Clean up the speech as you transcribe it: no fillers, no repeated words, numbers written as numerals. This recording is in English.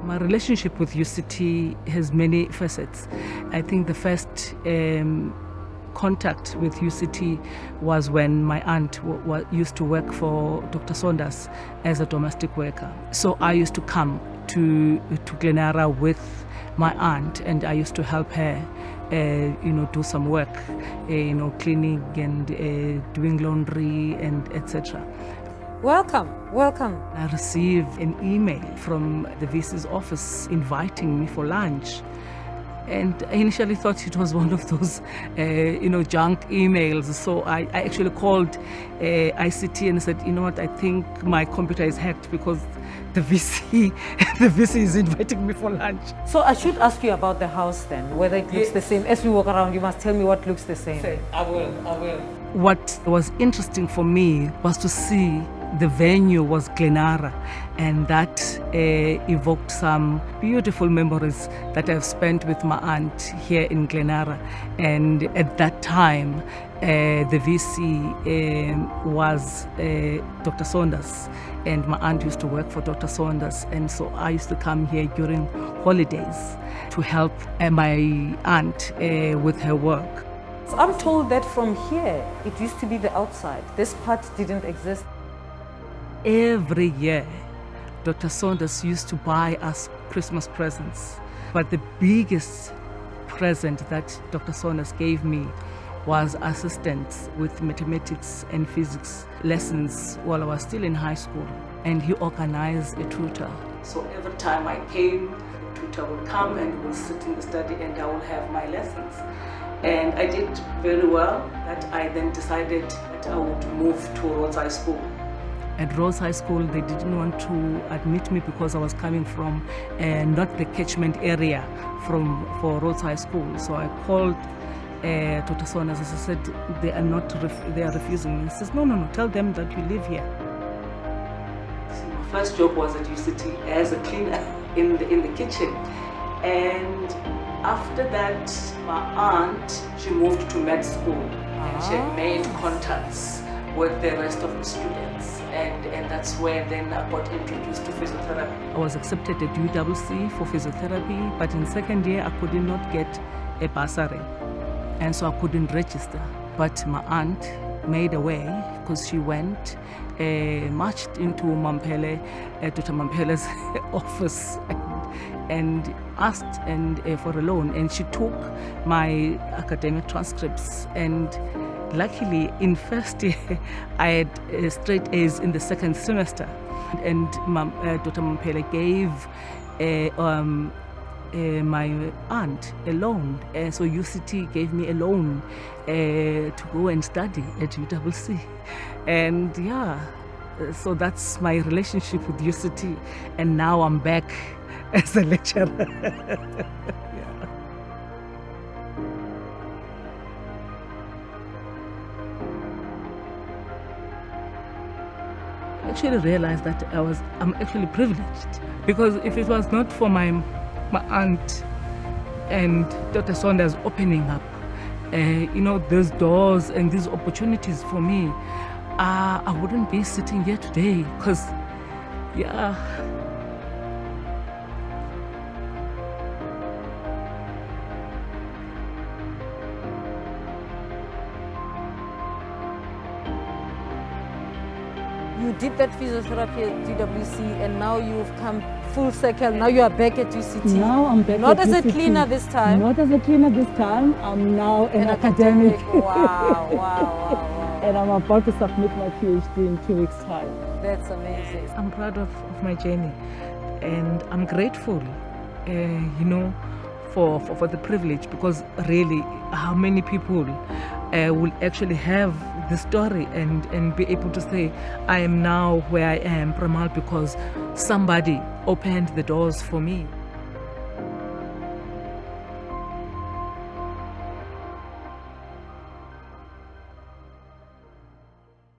My relationship with UCT has many facets. I think the first contact with UCT was when my aunt used to work for Dr. Saunders as a domestic worker. So I used to come to Glenara with my aunt, and I used to help her do some work, cleaning and doing laundry and etc. Welcome. I received an email from the VC's office inviting me for lunch. And I initially thought it was one of those, junk emails. So I actually called ICT and said, you know what, I think my computer is hacked because the VC is inviting me for lunch. So I should ask you about the house then, whether it looks the same. As we walk around, you must tell me what looks the same. I will. What was interesting for me was to see the venue was Glenara, and that evoked some beautiful memories that I've spent with my aunt here in Glenara. And at that time, the VC was Dr. Saunders, and my aunt used to work for Dr. Saunders, and so I used to come here during holidays to help my aunt with her work. So I'm told that from here, it used to be the outside. This part didn't exist. Every year, Dr. Saunders used to buy us Christmas presents. But the biggest present that Dr. Saunders gave me was assistance with mathematics and physics lessons while I was still in high school. And he organized a tutor. So every time I came, the tutor would come and would sit in the study and I would have my lessons. And I did very well. That I then decided that I would move to Rhodes High School. At Rhodes High School, they didn't want to admit me because I was coming from not the catchment area for Rhodes High School. So I called Dr. Saunders. I said, they are refusing me. He says, no, tell them that you live here. So my first job was at UCT as a cleaner in the kitchen. And after that, my aunt, she moved to med school and she had made contacts with the rest of the students, and that's where then I got introduced to physiotherapy. I was accepted at UWC for physiotherapy, but in second year I could not get a bursary, and so I couldn't register. But my aunt made a way because she went, marched into Dr. Mampele's office and asked for a loan, and she took my academic transcripts, and luckily, in first year, I had straight A's in the second semester. And Dr. Mampele gave my aunt a loan. So UCT gave me a loan to go and study at UWC. And yeah, so that's my relationship with UCT. And now I'm back as a lecturer. I actually realized that I'm actually privileged, because if it was not for my aunt and Dr. Saunders opening up those doors and these opportunities for me, I wouldn't be sitting here today, because You did that physiotherapy at UWC, and now you've come full circle. Now you are back at UCT. Now I'm back Not at as UCT. a cleaner this time. Not as a cleaner this time. I'm now an academic. Wow. And I'm about to submit my PhD in 2 weeks' time. That's amazing. I'm proud of my journey, and I'm grateful, for the privilege, because really, how many people will actually have the story and be able to say, I am now where I am, Pramal, because somebody opened the doors for me.